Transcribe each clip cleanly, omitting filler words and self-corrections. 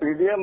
PTM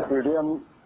PTM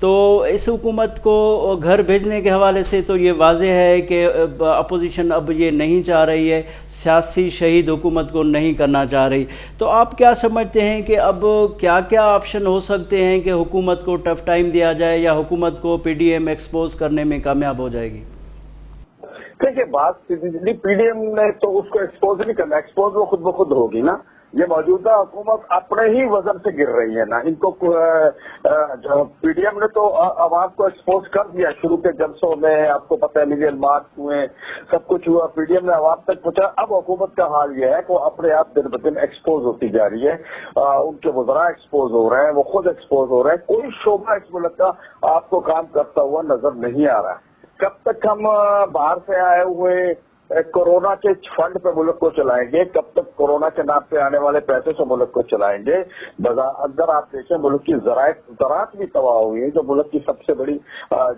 تو اس حکومت کو گھر بھیجنے کے حوالے سے تو یہ واضح ہے کہ اپوزیشن اب یہ نہیں چاہ رہی ہے، سیاسی شہید حکومت کو نہیں کرنا چاہ رہی. تو آپ کیا سمجھتے ہیں کہ اب کیا کیا آپشن ہو سکتے ہیں کہ حکومت کو ٹف ٹائم دیا جائے یا حکومت کو پی ڈی ایم ایکسپوز کرنے میں کامیاب ہو جائے گی؟ دیکھیے بات پی ڈی ایم نے تو اس کو ایکسپوز نہیں کرنا، ایکسپوز وہ خود بخود ہوگی نا. یہ موجودہ حکومت اپنے ہی وزن سے گر رہی ہے نا. ان کو پی ڈی ایم نے تو عوام کو ایکسپوز کر دیا شروع کے جلسوں میں، آپ کو پتہ ہے ملین مارچ ہوئے، سب کچھ ہوا، پی ڈی ایم نے عوام تک پہنچا. اب حکومت کا حال یہ ہے کہ وہ اپنے آپ دن بدن ایکسپوز ہوتی جا رہی ہے. ان کے وزراء ایکسپوز ہو رہے ہیں، وہ خود ایکسپوز ہو رہے ہیں. کوئی شعبہ اس ملک کا آپ کو کام کرتا ہوا نظر نہیں آ رہا ہے. کب تک ہم باہر سے آئے ہوئے کورونا کے فنڈ پہ ملک کو چلائیں گے؟ کب تک کورونا کے نام پہ آنے والے پیسے سے ملک کو چلائیں گے؟ اندر آپ دیکھیں ملک کی زراعت بھی تباہ ہوئی ہے، جو ملک کی سب سے بڑی،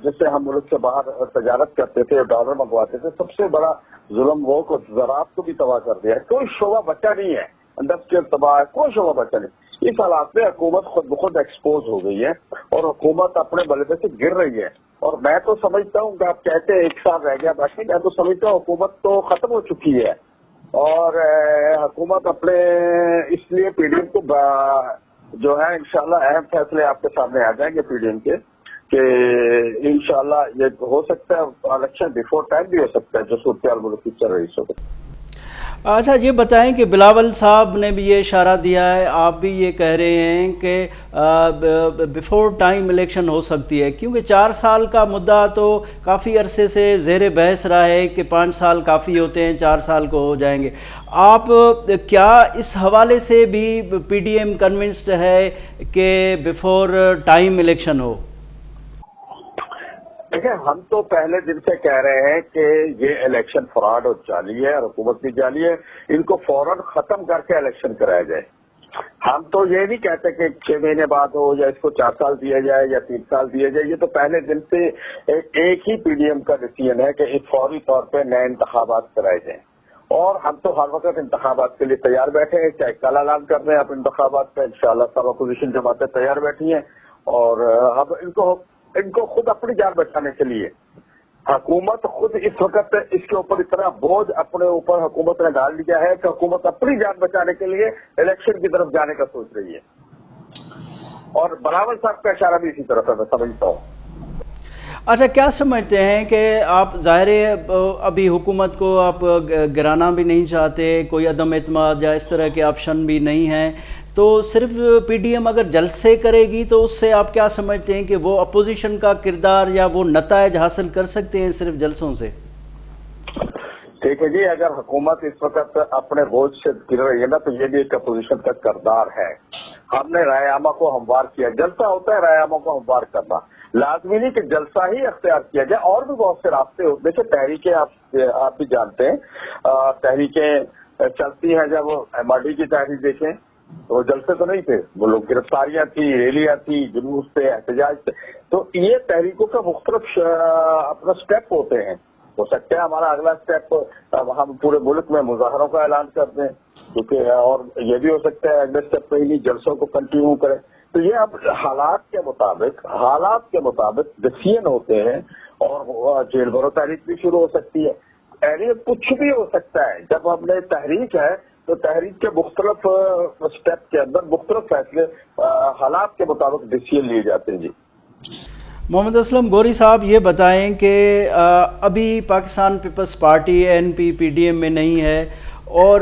جس سے ہم ملک سے باہر تجارت کرتے تھے، ڈالر منگواتے تھے، سب سے بڑا ظلم وہ زراعت کو بھی تباہ کر دیا ہے. کوئی شعبہ بچا نہیں ہے، انڈسٹریل تباہ ہے، کوئی شعبہ بچا نہیں. اس حالات میں حکومت خود بخود ایکسپوز ہو گئی ہے اور حکومت اپنے بلبے سے گر رہی ہے. اور میں تو سمجھتا ہوں کہ آپ کہتے ہیں 1 سال رہ گیا باقی، میں تو سمجھتا ہوں حکومت تو ختم ہو چکی ہے. اور حکومت اپنے اس لیے پی ڈی ایم کو جو ہے انشاءاللہ اہم فیصلے آپ کے سامنے آ جائیں گے پی ڈی ایم کے، کہ انشاءاللہ یہ ہو سکتا ہے الیکشن بیفور ٹائم بھی ہو سکتا ہے، جو صورتحال ملک کی چل رہی ہے. اچھا یہ بتائیں کہ بلاول صاحب نے بھی یہ اشارہ دیا ہے، آپ بھی یہ کہہ رہے ہیں کہ بیفور ٹائم الیکشن ہو سکتی ہے، کیونکہ 4 سال کا مدعا تو کافی عرصے سے زیر بحث رہا ہے کہ 5 سال کافی ہوتے ہیں، 4 سال کو ہو جائیں گے. آپ کیا اس حوالے سے بھی پی ڈی ایم کنونسڈ ہے کہ بیفور ٹائم الیکشن ہو؟ دیکھیں ہم تو پہلے دن سے کہہ رہے ہیں کہ یہ الیکشن فراڈ اور جعلی ہے اور حکومت بھی جعلی ہے. ان کو فوراً ختم کر کے الیکشن کرایا جائے. ہم تو یہ نہیں کہتے کہ 6 مہینے بعد ہو یا اس کو 4 سال دیا جائے یا 3 سال دیا جائے. یہ تو پہلے دن سے ایک ہی پی ڈی ایم کا ڈیسیژن ہے کہ فوری طور پہ نئے انتخابات کرائے جائیں. اور ہم تو ہر وقت انتخابات کے لیے تیار بیٹھے ہیں، چاہے کل اعلان کر رہے ہیں آپ انتخابات کا، انشاءاللہ سب اپوزیشن جماعتیں تیار بیٹھی ہیں. اور اب ان کو خود اپنی جان بچانے کے لیے حکومت خود اس وقت اس کے اوپر اتنا بوجھ اپنے اوپر حکومت نے ڈال دیا ہے کہ حکومت اپنی جان بچانے کے لیے الیکشن کی طرف جانے کا سوچ رہی ہے. اور بلاول صاحب کا اشارہ بھی اسی طرف ہے، میں سمجھتا ہوں. اچھا کیا سمجھتے ہیں کہ آپ ظاہر ابھی حکومت کو آپ گرانا بھی نہیں چاہتے، کوئی عدم اعتماد یا اس طرح کے آپشن بھی نہیں ہیں، تو صرف پی ڈی ایم اگر جلسے کرے گی تو اس سے آپ کیا سمجھتے ہیں کہ وہ اپوزیشن کا کردار یا وہ نتائج حاصل کر سکتے ہیں صرف جلسوں سے؟ ٹھیک ہے جی، اگر حکومت اس وقت اپنے بوجھ سے گر رہی ہے نا تو یہ بھی ایک اپوزیشن کا کردار ہے. ہم نے رائے عامہ کو ہموار کیا. جلسہ ہوتا ہے رائے عامہ کو ہموار کرنا، لازمی نہیں کہ جلسہ ہی اختیار کیا جائے. اور بھی بہت سے راستے ہوتے ہیں. تحریکیں آپ بھی جانتے ہیں، تحریکیں چلتی ہیں. جب ایم آر ڈی کی تحریک دیکھیں وہ جلسے تو نہیں تھے، وہ لوگ گرفتاریاں تھی، ریلیاں تھی، جلوس تھے، احتجاج تھے. تو یہ تحریکوں کا مختلف اپنا سٹیپ ہوتے ہیں. ہو سکتا ہے ہمارا اگلا اسٹیپ ہم پورے ملک میں مظاہروں کا اعلان کر دیں، کیونکہ اور یہ بھی ہو سکتا ہے اگلے اسٹیپ پہ ہی جلسوں کو کنٹینیو کریں. تو یہ اب حالات کے مطابق ڈیسیژن ہوتے ہیں. اور جیل بھرو تحریک بھی شروع ہو سکتی ہے، کچھ بھی ہو سکتا ہے. جب ہم نے تحریک ہے تو تحریک کے مختلف اسٹیپ کے اندر مختلف فیصلے حالات کے مطابق ڈیسیژن لیے جاتے ہیں. جی محمد اسلم گوری صاحب یہ بتائیں کہ ابھی Pakistan Peoples Party N P P D M میں نہیں ہے، اور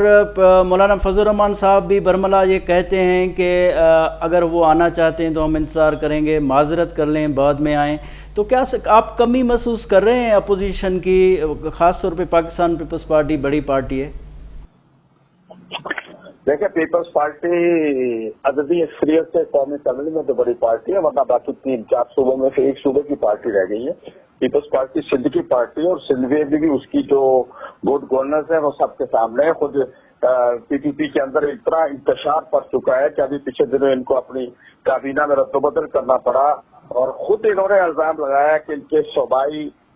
مولانا فضل الرحمان صاحب بھی برملا یہ کہتے ہیں کہ اگر وہ آنا چاہتے ہیں تو ہم انتظار کریں گے، معذرت کر لیں بعد میں آئیں. تو کیا آپ کمی محسوس کر رہے ہیں اپوزیشن کی، خاص طور پہ پاکستان پیپلز پارٹی بڑی پارٹی ہے؟ دیکھیں پیپلز پارٹی عددی اکثریت سے قومی اسمبلی میں تو بڑی پارٹی ہے، ورنہ باقی 3-4 صوبوں میں سے ایک صوبے کی پارٹی رہ گئی ہے. پیپلز پارٹی سندھ کی پارٹی ہے اور سندھ میں بھی اس کی جو گڈ گورننس ہے وہ سب کے سامنے ہے. خود پی پی پی کے اندر اتنا انتشار پڑ چکا ہے کہ ابھی پچھلے دنوں ان کو اپنی کابینہ میں رد و بدل کرنا پڑا. اور خود انہوں نے الزام لگایا کہ ان کے صوبائی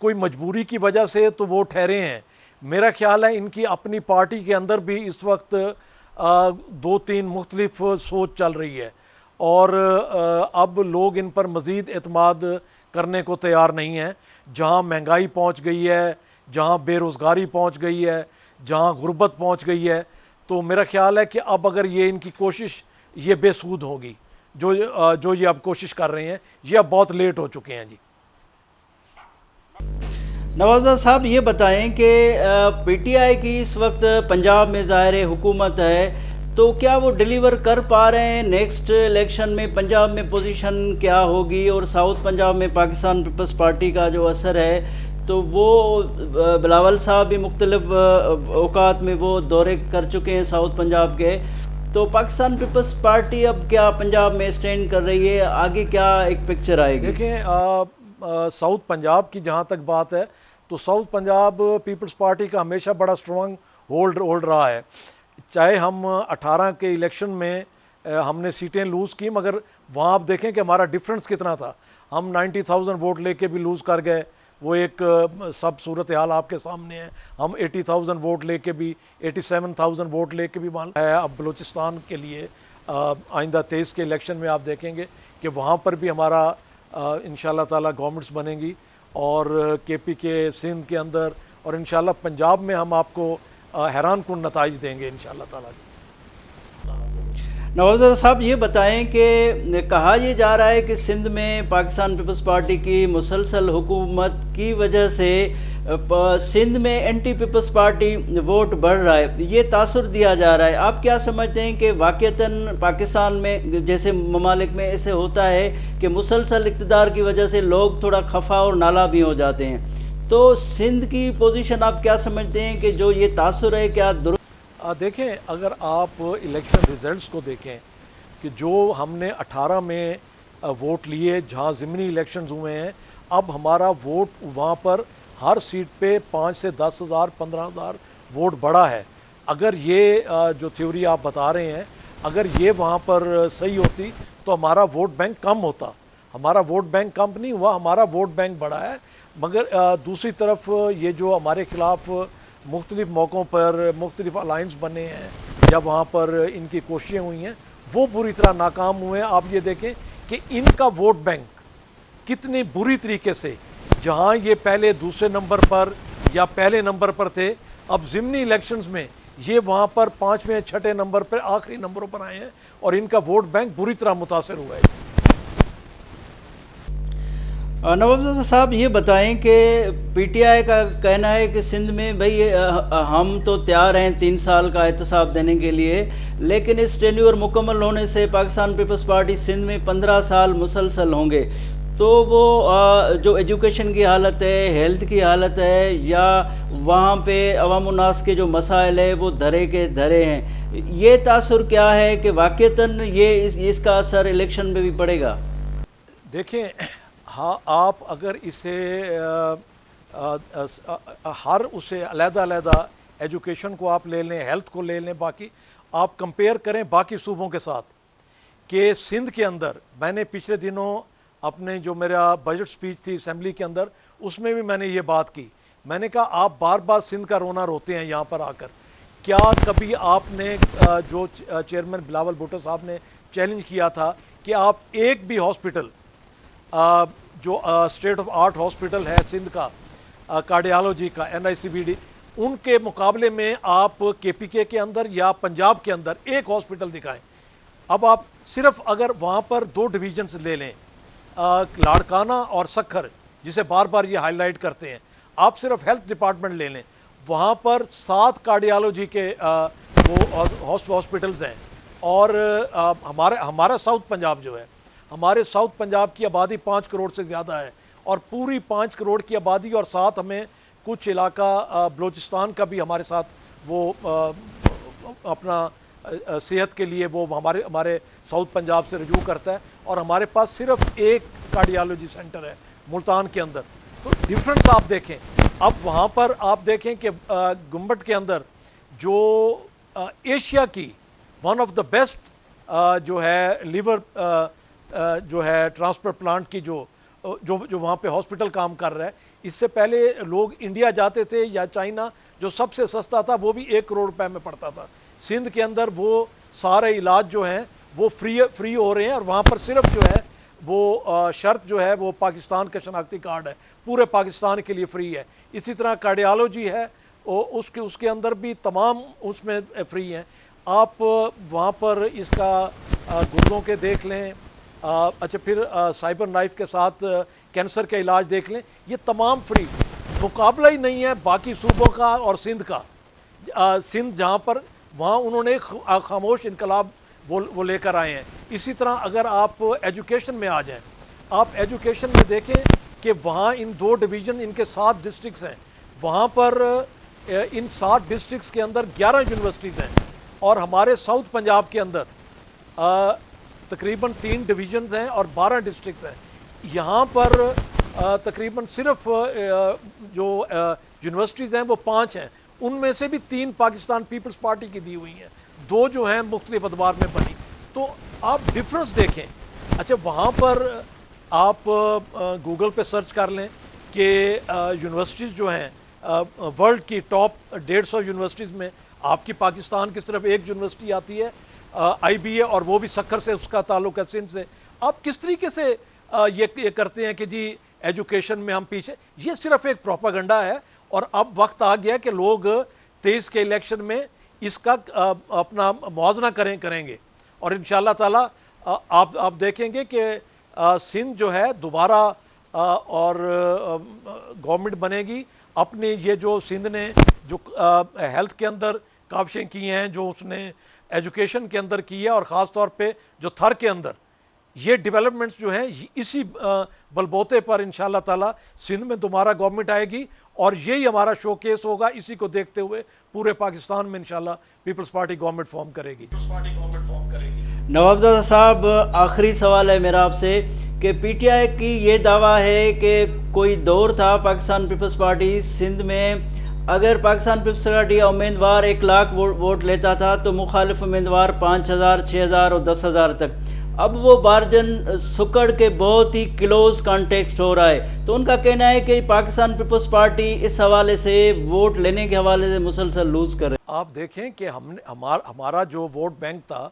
کوئی مجبوری کی وجہ سے تو وہ ٹھہرے ہیں. میرا خیال ہے ان کی اپنی پارٹی کے اندر بھی اس وقت 2-3 مختلف سوچ چل رہی ہے اور اب لوگ ان پر مزید اعتماد کرنے کو تیار نہیں ہیں. جہاں مہنگائی پہنچ گئی ہے, جہاں بے روزگاری پہنچ گئی ہے, جہاں غربت پہنچ گئی ہے, تو میرا خیال ہے کہ اب اگر یہ ان کی کوشش یہ بے سود ہوگی. جو یہ اب کوشش کر رہے ہیں یہ اب بہت لیٹ ہو چکے ہیں. جی نوازہ صاحب یہ بتائیں کہ پی ٹی آئی کی اس وقت پنجاب میں ظاہر حکومت ہے, تو کیا وہ ڈیلیور کر پا رہے ہیں؟ نیکسٹ الیکشن میں پنجاب میں پوزیشن کیا ہوگی؟ اور ساؤتھ پنجاب میں پاکستان پیپلز پارٹی کا جو اثر ہے, تو وہ بلاول صاحب بھی مختلف اوقات میں وہ دورے کر چکے ہیں ساؤتھ پنجاب کے, تو پاکستان پیپلز پارٹی اب کیا پنجاب میں اسٹینڈ کر رہی ہے؟ آگے کیا ایک پکچر آئے گی؟ دیکھیں ساؤتھ پنجاب کی جہاں تک بات ہے تو ساؤتھ پنجاب پیپلز پارٹی کا ہمیشہ بڑا اسٹرانگ ہولڈ رہا ہے. چاہے ہم 18 کے الیکشن میں ہم نے سیٹیں لوز کی, مگر وہاں آپ دیکھیں کہ ہمارا ڈیفرنس کتنا تھا. ہم 90,000 ووٹ لے کے بھی لوز کر گئے, وہ ایک سب صورتحال آپ کے سامنے ہے. ہم 80,000 ووٹ لے کے بھی 87,000 ووٹ لے کے بھی اب بلوچستان کے لیے آئندہ 23 کے الیکشن میں آپ دیکھیں گے کہ وہاں پر بھی ہمارا انشاءاللہ تعالیٰ گورنمنٹس بنیں گی, اور کے پی کے سندھ کے اندر, اور انشاءاللہ پنجاب میں ہم آپ کو حیران کن نتائج دیں گے انشاءاللہ تعالیٰ. نوازہ صاحب یہ بتائیں کہ کہا یہ جا رہا ہے کہ سندھ میں پاکستان پیپلز پارٹی کی مسلسل حکومت کی وجہ سے سندھ میں اینٹی پیپلز پارٹی ووٹ بڑھ رہا ہے, یہ تاثر دیا جا رہا ہے. آپ کیا سمجھتے ہیں کہ واقعتاً پاکستان میں جیسے ممالک میں ایسے ہوتا ہے کہ مسلسل اقتدار کی وجہ سے لوگ تھوڑا خفا اور نالا بھی ہو جاتے ہیں, تو سندھ کی پوزیشن آپ کیا سمجھتے ہیں کہ جو یہ تاثر ہے کیا درست؟ دیکھیں اگر آپ الیکشن ریزلٹس کو دیکھیں کہ جو ہم نے 18 میں ووٹ لیے جہاں ضمنی الیکشنز ہوئے ہیں, اب ہمارا ووٹ وہاں پر ہر سیٹ پہ 5 سے 10,000 15,000 ووٹ بڑا ہے. اگر یہ جو تھیوری آپ بتا رہے ہیں اگر یہ وہاں پر صحیح ہوتی تو ہمارا ووٹ بینک کم ہوتا. ہمارا ووٹ بینک کم نہیں ہوا, ہمارا ووٹ بینک بڑا ہے. مگر دوسری طرف یہ جو ہمارے خلاف مختلف موقعوں پر مختلف الائنس بنے ہیں یا وہاں پر ان کی کوششیں ہوئی ہیں وہ بری طرح ناکام ہوئے ہیں. آپ یہ دیکھیں کہ ان کا ووٹ بینک کتنی بری طریقے سے, جہاں یہ پہلے دوسرے نمبر پر یا پہلے نمبر پر تھے, اب ضمنی الیکشنز میں یہ وہاں پر 5ویں 6ٹھے نمبر پر آخری نمبروں پر آئے ہیں, اور ان کا ووٹ بینک بری طرح متاثر ہوا ہے. نوازہ صاحب یہ بتائیں کہ پی ٹی آئی کا کہنا ہے کہ سندھ میں بھئی ہم تو تیار ہیں 3 سال کا احتساب دینے کے لیے, لیکن اس ٹینیور مکمل ہونے سے پاکستان پیپلز پارٹی سندھ میں 15 سال مسلسل ہوں گے, تو وہ جو ایجوکیشن کی حالت ہے, ہیلتھ کی حالت ہے, یا وہاں پہ عوام الناس کے جو مسائل ہے وہ دھرے کے دھرے ہیں, یہ تاثر کیا ہے کہ واقعتاً یہ اس کا اثر الیکشن پہ بھی پڑے گا؟ دیکھیں ہاں, آپ اگر اسے ہر اسے علیحدہ ایجوکیشن کو آپ لے لیں, ہیلتھ کو لے لیں, باقی آپ کمپیئر کریں باقی صوبوں کے ساتھ کہ سندھ کے اندر, میں نے پچھلے دنوں اپنے جو میرا بجٹ سپیچ تھی اسمبلی کے اندر اس میں بھی میں نے یہ بات کی. میں نے کہا آپ بار بار سندھ کا رونا روتے ہیں یہاں پر آ کر, کیا کبھی آپ نے جو چیئرمین بلاول بھٹو صاحب نے چیلنج کیا تھا کہ آپ ایک بھی ہاسپٹل جو اسٹیٹ آف آرٹ ہاسپٹل ہے سندھ کا کارڈیالوجی کا NICBD, ان کے مقابلے میں آپ KPK کے اندر یا پنجاب کے اندر ایک ہاسپٹل دکھائیں. اب آپ صرف اگر وہاں پر 2 ڈویژنز لے لیں, لاڑکانہ اور سکھر, جسے بار بار یہ ہائی لائٹ کرتے ہیں, آپ صرف ہیلتھ ڈپارٹمنٹ لے لیں, وہاں پر 7 کارڈیالوجی کے وہ ہاسپٹلز ہیں. اور ہمارا ساؤتھ پنجاب جو ہے, ہمارے ساؤتھ پنجاب کی آبادی 5 کروڑ سے زیادہ ہے, اور پوری 5 کروڑ کی آبادی اور ساتھ ہمیں کچھ علاقہ بلوچستان کا بھی ہمارے ساتھ وہ اپنا صحت کے لیے وہ ہمارے ساؤتھ پنجاب سے رجوع کرتا ہے, اور ہمارے پاس صرف ایک کارڈیالوجی سینٹر ہے ملتان کے اندر. تو ڈیفرنس آپ دیکھیں. اب وہاں پر آپ دیکھیں کہ گنبٹ کے اندر جو ایشیا کی ون آف دا بیسٹ جو ہے لیور جو ہے ٹرانسفر پلانٹ کی جو جو وہاں پہ ہاسپٹل کام کر رہا ہے. اس سے پہلے لوگ انڈیا جاتے تھے یا چائنا, جو سب سے سستا تھا وہ بھی 1 کروڑ روپے میں پڑتا تھا. سندھ کے اندر وہ سارے علاج جو ہیں وہ فری ہو رہے ہیں, اور وہاں پر صرف جو ہے وہ شرط جو ہے وہ پاکستان کا شناختی کارڈ ہے, پورے پاکستان کے لیے فری ہے. اسی طرح کارڈیالوجی ہے, اس کے اندر بھی تمام اس میں فری ہیں. آپ وہاں پر اس کا گردوں کے دیکھ لیں, اچھا پھر سائبر نائف کے ساتھ کینسر کا علاج دیکھ لیں, یہ تمام فری. مقابلہ ہی نہیں ہے باقی صوبوں کا اور سندھ کا. سندھ جہاں پر وہاں انہوں نے خاموش انقلاب وہ لے کر آئے ہیں. اسی طرح اگر آپ ایجوکیشن میں آ جائیں, آپ ایجوکیشن میں دیکھیں کہ وہاں ان 2 ڈویژن ان کے 7 ڈسٹرکٹس ہیں, وہاں پر ان 7 ڈسٹرکٹس کے اندر 11 یونیورسٹیز ہیں, اور ہمارے ساؤتھ پنجاب کے اندر تقریباً 3 ڈویژنز ہیں اور 12 ڈسٹرکٹس ہیں. یہاں پر تقریباً صرف جو یونیورسٹیز ہیں وہ 5 ہیں, ان میں سے بھی 3 پاکستان پیپلز پارٹی کی دی ہوئی ہیں, 2 جو ہیں مختلف ادوار میں بنی. تو آپ ڈفرنس دیکھیں. اچھا وہاں پر آپ گوگل پہ سرچ کر لیں کہ یونیورسٹیز جو ہیں ورلڈ کی ٹاپ 150 یونیورسٹیز میں آپ کی پاکستان کی صرف 1 یونیورسٹی آتی ہے, آئی بی اے, اور وہ بھی سکھر سے اس کا تعلق ہے, سندھ سے. آپ کس طریقے سے یہ کرتے ہیں کہ جی ایجوکیشن میں ہم پیچھے؟ یہ صرف ایک پروپیگنڈا ہے, اور اب وقت آ گیا کہ لوگ 23 کے الیکشن میں اس کا اپنا موازنہ کریں گے, اور انشاءاللہ تعالی آپ دیکھیں گے کہ سندھ جو ہے دوبارہ اور گورنمنٹ بنے گی. اپنی یہ جو سندھ نے جو ہیلتھ کے اندر کاوشیں کی ہیں, جو اس نے ایجوکیشن کے اندر کی ہے, اور خاص طور پہ جو تھر کے اندر یہ ڈیولپمنٹس جو ہیں, اسی بلبوتے پر انشاءاللہ تعالی سندھ میں دوبارہ گورنمنٹ آئے گی, اور یہی ہمارا شو کیس ہوگا. اسی کو دیکھتے ہوئے پورے پاکستان میں انشاءاللہ پیپلز پارٹی گورنمنٹ فارم کرے گی. نواب زادہ صاحب, آخری سوال ہے میرا آپ سے کہ پی ٹی آئی کی یہ دعویٰ ہے کہ کوئی دور تھا پاکستان پیپلز پارٹی سندھ میں, اگر پاکستان پیپلز پارٹی کا امیدوار 1 لاکھ ووٹ لیتا تھا تو مخالف امیدوار 5,000, 6,000 اور 10,000 تک. اب وہ مارجن سکڑ کے بہت ہی کلوز کانٹیکسٹ ہو رہا ہے. تو ان کا کہنا ہے کہ پاکستان پیپلز پارٹی اس حوالے سے ووٹ لینے کے حوالے سے مسلسل لوز کر رہے ہیں. آپ دیکھیں کہ ہمارا جو ووٹ بینک تھا,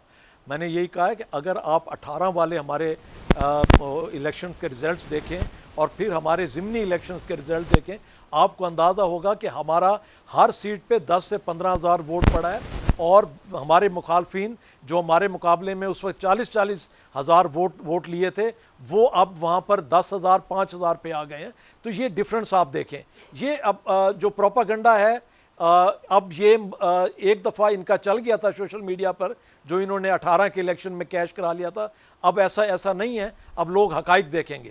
میں نے یہی کہا ہے کہ اگر آپ 18 والے ہمارے الیکشنز کے ریزلٹس دیکھیں اور پھر ہمارے ضمنی الیکشنز کے ریزلٹ دیکھیں, آپ کو اندازہ ہوگا کہ ہمارا ہر سیٹ پہ 10 سے 15,000 ووٹ پڑا ہے, اور ہمارے مخالفین جو ہمارے مقابلے میں اس وقت 40 ہزار ووٹ لیے تھے, وہ اب وہاں پر 10,000 5,000 پہ آ گئے ہیں. تو یہ ڈفرنس آپ دیکھیں. یہ اب جو پروپیگنڈا ہے, اب یہ ایک دفعہ ان کا چل گیا تھا سوشل میڈیا پر, جو انہوں نے 18 کے الیکشن میں کیش کرا لیا تھا. اب ایسا نہیں ہے, اب لوگ حقائق دیکھیں گے.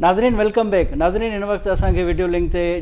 ناظرین ویلکم بیک. ناظرین, ان وقت اساں کے ویڈیو لنک تے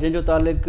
جن جو تعلق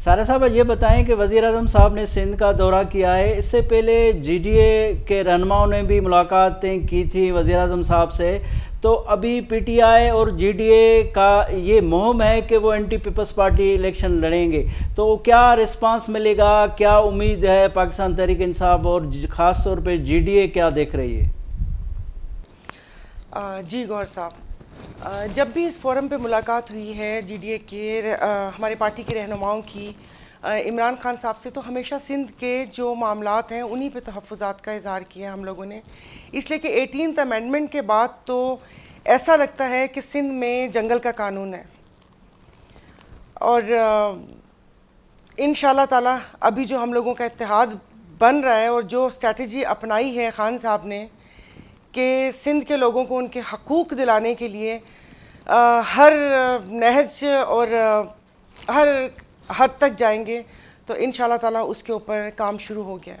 سائرہ صاحبہ, یہ بتائیں کہ وزیر اعظم صاحب نے سندھ کا دورہ کیا ہے, اس سے پہلے GDA کے رہنماؤں نے بھی ملاقاتیں کی تھی وزیر اعظم صاحب سے. تو ابھی PTI اور GDA کا یہ مہم ہے کہ وہ اینٹی پیپلز پارٹی الیکشن لڑیں گے, تو کیا رسپانس ملے گا, کیا امید ہے پاکستان تحریک انصاف اور خاص طور پہ GDA کیا دیکھ رہی ہے؟ جی گوہر صاحب, جب بھی اس فورم پہ ملاقات ہوئی ہے GDA کے ہمارے پارٹی کے رہنماؤں کی عمران خان صاحب سے, تو ہمیشہ سندھ کے جو معاملات ہیں انہی پہ تحفظات کا اظہار کیا ہم لوگوں نے. اس لیے کہ 18th امینڈمنٹ کے بعد تو ایسا لگتا ہے کہ سندھ میں جنگل کا قانون ہے, اور انشاءاللہ تعالی ابھی جو ہم لوگوں کا اتحاد بن رہا ہے اور جو اسٹریٹجی اپنائی ہے خان صاحب نے کہ سندھ کے لوگوں کو ان کے حقوق دلانے کے لیے ہر نہج اور ہر حد تک جائیں گے, تو انشاءاللہ تعالی اس کے اوپر کام شروع ہو گیا ہے.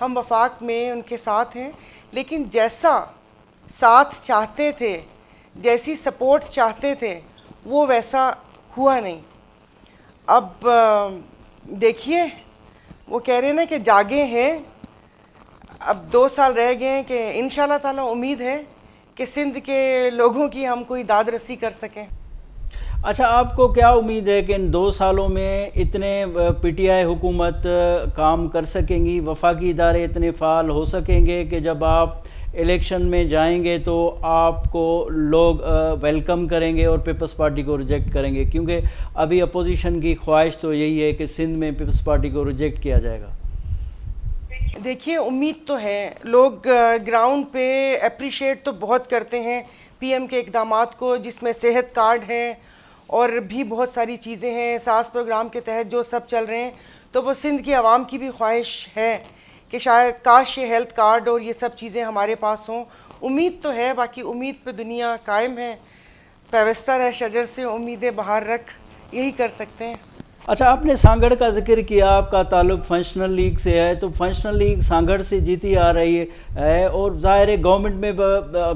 ہم وفاق میں ان کے ساتھ ہیں، لیکن جیسا ساتھ چاہتے تھے، جیسی سپورٹ چاہتے تھے، وہ ویسا ہوا نہیں۔ اب دیکھیے، وہ کہہ رہے ہیں نا کہ جاگے ہیں، اب 2 سال رہ گئے ہیں کہ انشاءاللہ تعالیٰ امید ہے کہ سندھ کے لوگوں کی ہم کوئی داد رسی کر سکیں۔ اچھا، آپ کو کیا امید ہے کہ ان 2 سالوں میں اتنے پی ٹی آئی حکومت کام کر سکیں گی، وفاقی ادارے اتنے فعال ہو سکیں گے کہ جب آپ الیکشن میں جائیں گے تو آپ کو لوگ ویلکم کریں گے اور پیپلز پارٹی کو ریجیکٹ کریں گے؟ کیونکہ ابھی اپوزیشن کی خواہش تو یہی ہے کہ سندھ میں پیپلز پارٹی کو ریجیکٹ کیا جائے گا۔ دیکھیے، امید تو ہے، لوگ گراؤنڈ پہ اپریشیٹ تو بہت کرتے ہیں پی ایم کے اقدامات کو، جس میں صحت کارڈ ہے اور بھی بہت ساری چیزیں ہیں، ساس پروگرام کے تحت جو سب چل رہے ہیں، تو وہ سندھ کی عوام کی بھی خواہش ہے کہ شاید کاش یہ ہیلتھ کارڈ اور یہ سب چیزیں ہمارے پاس ہوں۔ امید تو ہے، باقی امید پہ دنیا قائم ہے، پیوستہ رہ شجر سے امیدیں باہر رکھ، یہی کر سکتے ہیں۔ اچھا، آپ نے سانگڑ کا ذکر کیا، آپ کا تعلق فنکشنل لیگ سے ہے، تو فنکشنل لیگ سانگڑ سے جیتی آ رہی ہے اور ظاہر ہے گورنمنٹ میں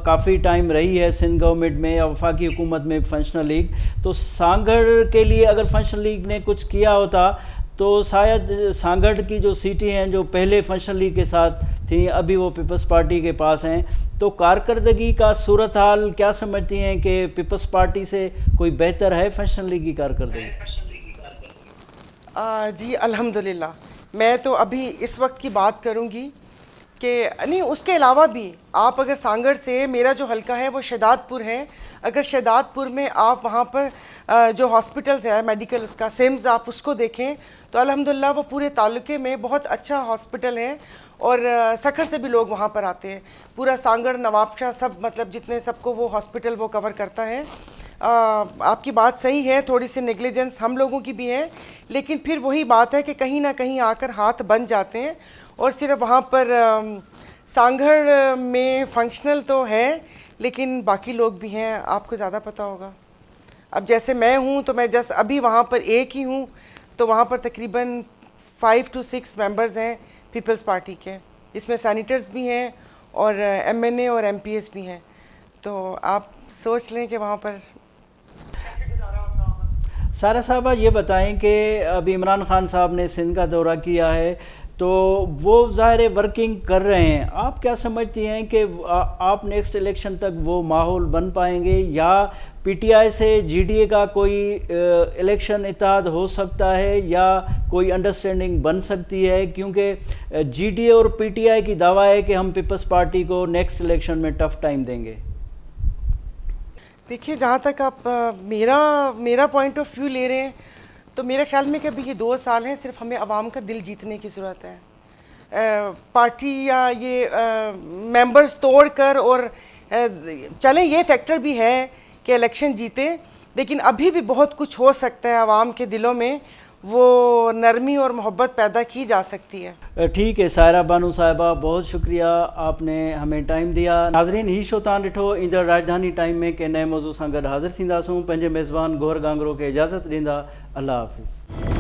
کافی ٹائم رہی ہے، سندھ گورنمنٹ میں یا وفاقی حکومت میں فنکشنل لیگ، تو سانگڑ کے لیے اگر فنکشنل لیگ نے کچھ کیا ہوتا تو شاید سانگڑ کی جو سیٹیں ہیں جو پہلے فنکشنل لیگ کے ساتھ تھیں، ابھی وہ پیپلز پارٹی کے پاس ہیں، تو کارکردگی کا صورتحال کیا سمجھتی ہیں کہ پیپلز پارٹی سے کوئی بہتر ہے فنکشنل لیگ کی کارکردگی؟ جی الحمدللہ، میں تو ابھی اس وقت کی بات کروں گی کہ نہیں، اس کے علاوہ بھی آپ اگر سانگڑ سے، میرا جو حلقہ ہے وہ شہداد پور ہے، اگر شہداد پور میں آپ وہاں پر جو ہاسپٹلز ہے میڈیکل، اس کا سیمز آپ اس کو دیکھیں تو الحمدللہ وہ پورے تعلقے میں بہت اچھا ہاسپٹل ہے، اور سکھر سے بھی لوگ وہاں پر آتے ہیں، پورا سانگڑ، نواب شاہ، سب مطلب جتنے سب کو وہ ہاسپٹل وہ کور کرتا ہے۔ آپ کی بات صحیح ہے، تھوڑی سی نیگلیجنس ہم لوگوں کی بھی ہے، لیکن پھر وہی بات ہے کہ کہیں نہ کہیں آ کر ہاتھ بن جاتے ہیں، اور صرف وہاں پر سانگھڑ میں فنکشنل تو ہے لیکن باقی لوگ بھی ہیں، آپ کو زیادہ پتہ ہوگا۔ اب جیسے میں ہوں تو میں جس ابھی وہاں پر ایک ہی ہوں، تو وہاں پر تقریباً 5 to 6 ممبرز ہیں پیپلز پارٹی کے، جس میں سینیٹرز بھی ہیں اور ایم این اے اور ایم پی ایس بھی ہیں، تو آپ سوچ لیں کہ وہاں پر۔ سارا صاحبہ یہ بتائیں کہ ابھی عمران خان صاحب نے سندھ کا دورہ کیا ہے تو وہ ظاہر ورکنگ کر رہے ہیں، آپ کیا سمجھتی ہیں کہ آپ نیکسٹ الیکشن تک وہ ماحول بن پائیں گے، یا پی ٹی آئی سے جی ڈی اے کا کوئی الیکشن اتحاد ہو سکتا ہے یا کوئی انڈرسٹینڈنگ بن سکتی ہے؟ کیونکہ جی ڈی اے اور پی ٹی آئی کی دعویٰ ہے کہ ہم پیپلز پارٹی کو نیکسٹ الیکشن میں ٹف ٹائم دیں گے۔ دیکھیے، جہاں تک آپ میرا پوائنٹ آف ویو لے رہے ہیں تو میرے خیال میں کہ ابھی یہ 2 سال ہیں، صرف ہمیں عوام کا دل جیتنے کی ضرورت ہے۔ پارٹی یا یہ ممبرز توڑ کر اور چلیں، یہ فیکٹر بھی ہے کہ الیکشن جیتے، لیکن ابھی بھی بہت کچھ ہو سکتا ہے، عوام کے دلوں میں وہ نرمی اور محبت پیدا کی جا سکتی ہے۔ ٹھیک ہے سائرہ بانو صاحبہ، بہت شکریہ، آپ نے ہمیں ٹائم دیا۔ ناظرین، ہی شو تان ڈٹھو ایندڑ راجدھانی ٹائم میں کہ نئے موضوع سے گڈ حاضر تھینداسوں، پنجے میزبان گوہر گانگرو کے اجازت ڈیندا، اللہ حافظ۔